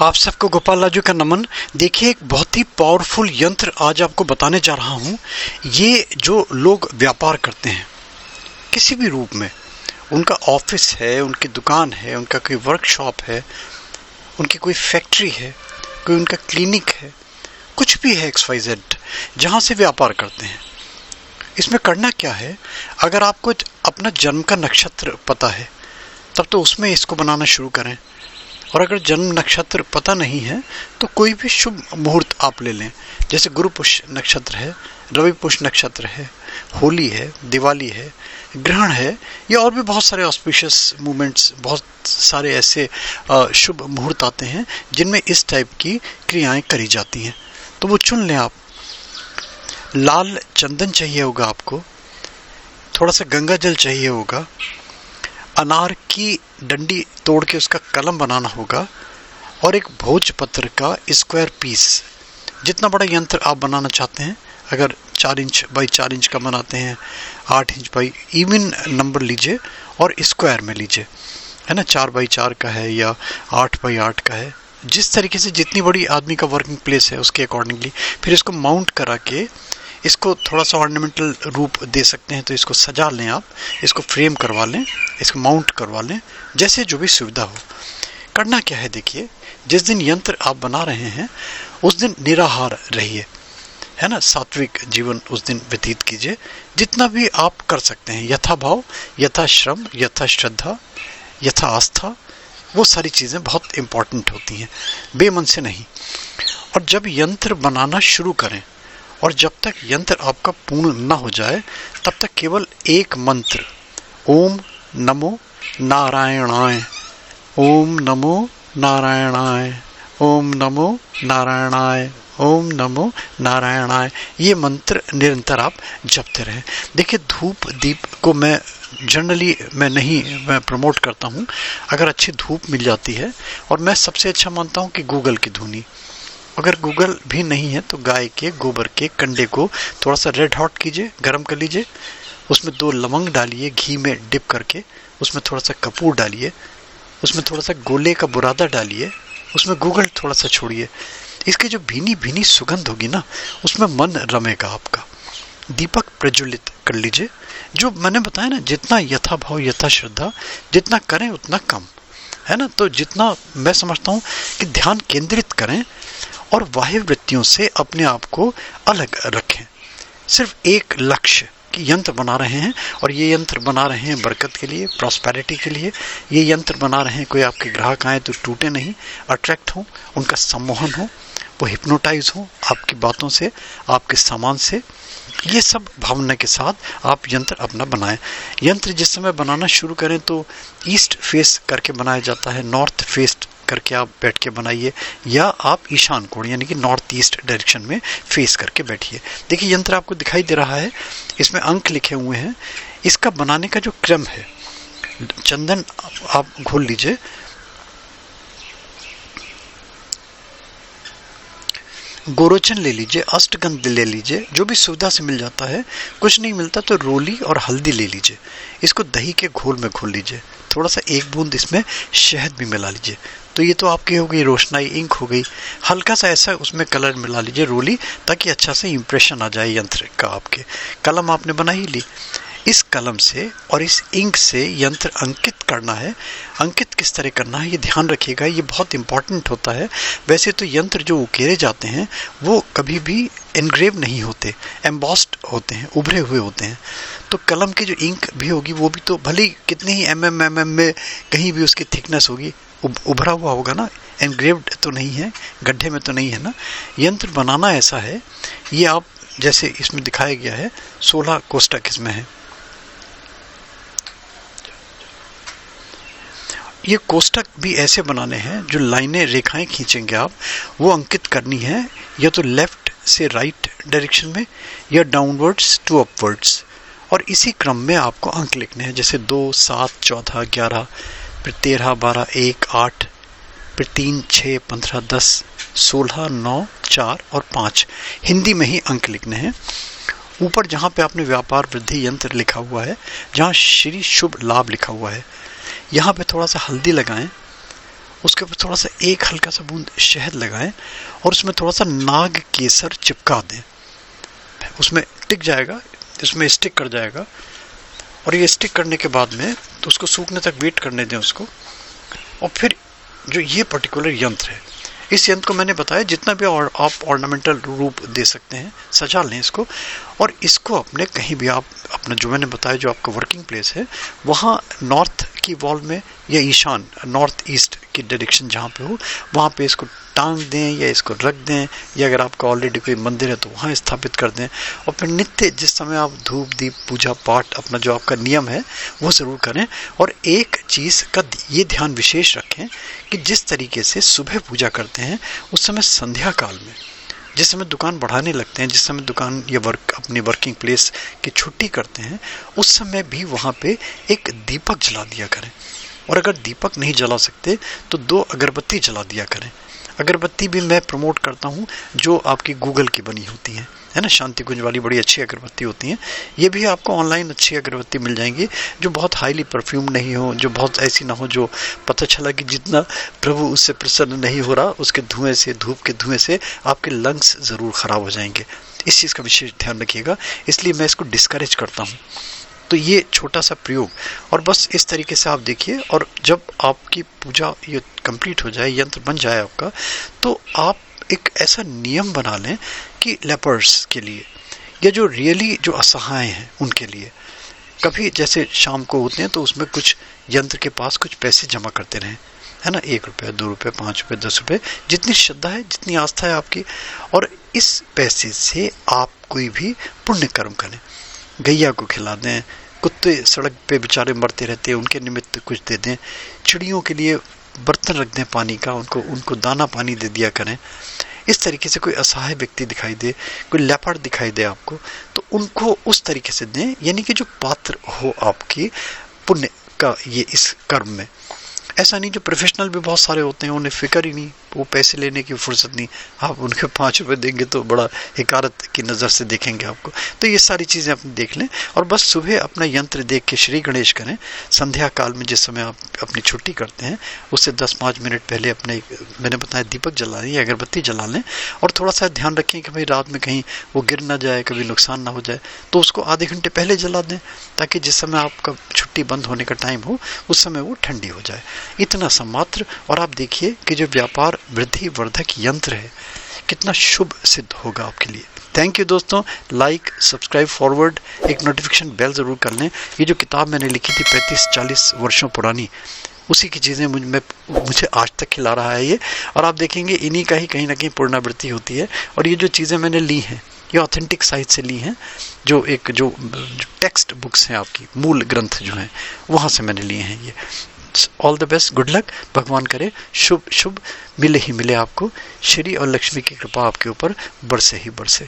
आप सबको गोपाल लाजू का नमन। देखिए, एक बहुत ही पावरफुल यंत्र आज आपको बताने जा रहा हूँ। ये जो लोग व्यापार करते हैं किसी भी रूप में, उनका ऑफिस है, उनकी दुकान है, उनका कोई वर्कशॉप है, उनकी कोई फैक्ट्री है, कोई उनका क्लिनिक है, कुछ भी है XYZ, जहाँ से व्यापार करते हैं। इसमें करना क्या है, अगर आपको अपना जन्म का नक्षत्र पता है तब तो उसमें इसको बनाना शुरू करें, और अगर जन्म नक्षत्र पता नहीं है तो कोई भी शुभ मुहूर्त आप ले लें। जैसे गुरु पुष्य नक्षत्र है, रवि पुष्य नक्षत्र है, होली है, दिवाली है, ग्रहण है, या और भी बहुत सारे ऑस्पिशियस मूवमेंट्स, बहुत सारे ऐसे शुभ मुहूर्त आते हैं जिनमें इस टाइप की क्रियाएं करी जाती हैं। तो वो चुन लें आप। लाल चंदन चाहिए होगा आपको, थोड़ा सा गंगा जल चाहिए होगा, अनार की डंडी तोड़ के उसका कलम बनाना होगा, और एक भोजपत्र का स्क्वायर पीस। जितना बड़ा यंत्र आप बनाना चाहते हैं, अगर 4 इंच बाई 4 इंच का बनाते हैं, 8 इंच बाई, इवन नंबर लीजिए और स्क्वायर में लीजिए, है ना। 4 बाई 4 का है या 8 बाई 8 का है, जिस तरीके से जितनी बड़ी आदमी का वर्किंग प्लेस है उसके अकॉर्डिंगली फिर इसको माउंट करा के इसको थोड़ा सा ऑर्नामेंटल रूप दे सकते हैं। तो इसको सजा लें आप, इसको फ्रेम करवा लें, इसको माउंट करवा लें, जैसे जो भी सुविधा हो। करना क्या है, देखिए, जिस दिन यंत्र आप बना रहे हैं उस दिन निराहार रहिए, है ना। सात्विक जीवन उस दिन व्यतीत कीजिए, जितना भी आप कर सकते हैं, यथा भाव, यथा श्रम, यथा श्रद्धा, यथा आस्था। वो सारी चीज़ें बहुत इम्पॉर्टेंट होती हैं, बेमन से नहीं। और जब यंत्र बनाना शुरू करें और जब तक यंत्र आपका पूर्ण न हो जाए तब तक केवल एक मंत्र, ओम नमो नारायणाय, ओम नमो नारायणाय, ओम नमो नारायणाय, ओम नमो नारायणाय, ये मंत्र निरंतर आप जपते रहें। देखिए, धूप दीप को मैं जनरली मैं प्रमोट करता हूँ। अगर अच्छी धूप मिल जाती है, और मैं सबसे अच्छा मानता हूँ कि गूगल की धुनी, अगर गूगल भी नहीं है तो गाय के गोबर के कंडे को थोड़ा सा रेड हॉट कीजिए, गर्म कर लीजिए, उसमें 2 लवंग डालिए, घी में डिप करके, उसमें थोड़ा सा कपूर डालिए, उसमें थोड़ा सा गोले का बुरादा डालिए, उसमें गूगल थोड़ा सा छोड़िए। इसकी जो भीनी भीनी सुगंध होगी ना, उसमें मन रमेगा आपका। दीपक प्रज्वलित कर लीजिए। जो मैंने बताया ना, जितना यथा भाव यथा श्रद्धा, जितना करें उतना कम, है ना। तो जितना मैं समझता हूँ कि ध्यान केंद्रित करें और बाह्य वृत्तियों से अपने आप को अलग रखें। सिर्फ एक लक्ष्य कि यंत्र बना रहे हैं, और ये यंत्र बना रहे हैं बरकत के लिए, प्रॉस्पेरिटी के लिए। ये यंत्र बना रहे हैं, कोई आपके ग्राहक आए तो टूटे नहीं, अट्रैक्ट हो, उनका सम्मोहन हो, वो हिप्नोटाइज हो आपकी बातों से, आपके सामान से। ये सब भावना के साथ आप यंत्र अपना बनाएं। यंत्र जिस समय बनाना शुरू करें तो ईस्ट फेस करके बनाया जाता है, नॉर्थ फेस करके आप बैठ के बनाइए, या आप ईशान कोण यानी कि नॉर्थ ईस्ट डायरेक्शन में फेस करके बैठिए। देखिए, यंत्र आपको दिखाई दे रहा है, इसमें अंक लिखे हुए हैं। इसका बनाने का जो क्रम है, चंदन आप घोल लीजिए, गोरोचन ले लीजिए, अष्टगंध ले लीजिए, जो भी सुविधा से मिल जाता है। कुछ नहीं मिलता तो रोली और हल्दी ले लीजिए, इसको दही के घोल में घोल लीजिए, थोड़ा सा 1 बूंद इसमें शहद भी मिला लीजिए। तो ये तो आपकी हो गई रोशनाई, इंक हो गई। हल्का सा ऐसा उसमें कलर मिला लीजिए, रोली, ताकि अच्छा से इंप्रेशन आ जाए यंत्र का। आपके कलम आपने बना ही ली, इस कलम से और इस इंक से यंत्र अंकित करना है। अंकित किस तरह करना है ये ध्यान रखिएगा, ये बहुत इंपॉर्टेंट होता है। वैसे तो यंत्र जो उकेरे जाते हैं वो कभी भी एनग्रेव नहीं होते, एम्बॉस्ड होते हैं, उभरे हुए होते हैं। तो कलम की जो इंक भी होगी वो भी तो भले कितने ही mm में कहीं भी उसकी थिकनेस होगी, उभरा हुआ होगा ना, एनग्रेव्ड तो नहीं है, गड्ढे में तो नहीं है ना। यंत्र बनाना ऐसा है, ये आप जैसे इसमें दिखाया गया है, 16 कोष्ठक इसमें है। ये कोष्ठक भी ऐसे बनाने हैं, जो लाइनें रेखाएं खींचेंगे आप, वो अंकित करनी है, या तो लेफ्ट से राइट डायरेक्शन में, या डाउनवर्ड्स टू अपवर्ड्स। और इसी क्रम में आपको अंक लिखने हैं, जैसे 2, 7, 14, 11, फिर 13, 12, 1, 8, फिर 3, 6, 15, 10, 16, 9, 4 और 5। हिंदी में ही अंक लिखने हैं। ऊपर जहाँ पे आपने व्यापार वृद्धि यंत्र लिखा हुआ है, जहाँ श्री शुभ लाभ लिखा हुआ है, यहाँ पे थोड़ा सा हल्दी लगाएं उसके ऊपर थोड़ा सा एक हल्का सा बूंद शहद लगाएं और उसमें थोड़ा सा नाग केसर चिपका दें। उसमें टिक जाएगा, इसमें स्टिक कर जाएगा, और ये स्टिक करने के बाद में तो उसको सूखने तक वेट करने दें उसको। और फिर जो ये पर्टिकुलर यंत्र है, इस यंत्र को मैंने बताया जितना भी आप ऑर्नामेंटल रूप दे सकते हैं सजा लें इसको, और इसको अपने कहीं भी आप अपना जो मैंने बताया जो आपका वर्किंग प्लेस है वहाँ नॉर्थ की वॉल में या ईशान नॉर्थ ईस्ट की डायरेक्शन जहाँ पे हो वहाँ पे इसको टांग दें या इसको रख दें, या अगर आपका ऑलरेडी कोई मंदिर है तो वहाँ स्थापित कर दें। और फिर नित्य जिस समय आप धूप दीप पूजा पाठ अपना जो आपका नियम है वो ज़रूर करें। और एक चीज़ का ये ध्यान विशेष रखें कि जिस तरीके से सुबह पूजा करते हैं उस समय संध्या काल में जिस समय दुकान बढ़ाने लगते हैं, जिस समय दुकान या अपनी वर्किंग प्लेस की छुट्टी करते हैं, उस समय भी वहाँ पे एक दीपक जला दिया करें। और अगर दीपक नहीं जला सकते तो 2 अगरबत्ती जला दिया करें। अगरबत्ती भी मैं प्रमोट करता हूँ जो आपकी गूगल की बनी होती है ना, शांति कुंज वाली बड़ी अच्छी अगरबत्ती होती हैं। ये भी आपको ऑनलाइन अच्छी अगरबत्ती मिल जाएंगी जो बहुत हाईली परफ्यूम नहीं हो, जो बहुत ऐसी ना हो जो पता चला कि जितना प्रभु उससे प्रसन्न नहीं हो रहा उसके धुएं से, धूप के धुएं से आपके लंग्स ज़रूर ख़राब हो जाएंगे। इस चीज़ का विशेष ध्यान रखिएगा, इसलिए मैं इसको डिस्करेज करता हूँ। तो ये छोटा सा प्रयोग, और बस इस तरीके से आप देखिए। और जब आपकी पूजा ये कंप्लीट हो जाए, यंत्र बन जाए आपका, तो आप एक ऐसा नियम बना लें कि लेपर्स के लिए या जो रियली जो असहाय हैं उनके लिए कभी जैसे शाम को होते हैं तो उसमें कुछ यंत्र के पास कुछ पैसे जमा करते रहें, है ना, 1 रुपये 2 रुपये 5 रुपये 10 रुपये, जितनी श्रद्धा है जितनी आस्था है आपकी। और इस पैसे से आप कोई भी पुण्य कर्म करें, गैया को खिला दें, कुत्ते सड़क पे बेचारे मरते रहते हैं उनके निमित्त कुछ दे दें, चिड़ियों के लिए बर्तन रख दें पानी का, उनको दाना पानी दे दिया करें। इस तरीके से कोई असहाय व्यक्ति दिखाई दे, कोई लेपर्ड दिखाई दे आपको, तो उनको उस तरीके से दें, यानी कि जो पात्र हो आपकी पुण्य का ये इस कर्म में। ऐसा नहीं, जो प्रोफेशनल भी बहुत सारे होते हैं उन्हें फिक्र ही नहीं, वो पैसे लेने की फुर्सत नहीं, आप उनके 5 रुपये देंगे तो बड़ा हिकारत की नज़र से देखेंगे आपको। तो ये सारी चीज़ें अपनी देख लें, और बस सुबह अपना यंत्र देख के श्री गणेश करें। संध्या काल में जिस समय आप अपनी छुट्टी करते हैं उससे 10-5 मिनट पहले अपने मैंने बताया दीपक जला लें या अगरबत्ती जला लें, और थोड़ा सा ध्यान रखें कि भाई रात में कहीं वो गिर ना जाए, कभी नुकसान ना हो जाए, तो उसको आधे घंटे पहले जला दें ताकि जिस समय आपका छुट्टी बंद होने का टाइम हो उस समय वो ठंडी हो जाए। इतना सा मात्र, और आप देखिए कि जो व्यापार वृद्धि वर्धक यंत्र है कितना शुभ सिद्ध होगा आपके लिए। थैंक यू दोस्तों, लाइक सब्सक्राइब फॉरवर्ड, एक नोटिफिकेशन बेल ज़रूर कर लें। ये जो किताब मैंने लिखी थी 35-40 वर्षों पुरानी, उसी की चीज़ें मुझे आज तक खिला रहा है ये, और आप देखेंगे इन्हीं का ही कहीं ना कहीं पुनरावृत्ति होती है। और ये जो चीज़ें मैंने ली हैं ये ऑथेंटिक साइट से ली हैं, जो टेक्स्ट बुक्स हैं आपकी, मूल ग्रंथ जो हैं वहाँ से मैंने लिए हैं ये। All the best, good luck, भगवान करे शुभ शुभ मिले ही मिले आपको, श्री और लक्ष्मी की कृपा आपके ऊपर बरसे ही बरसे।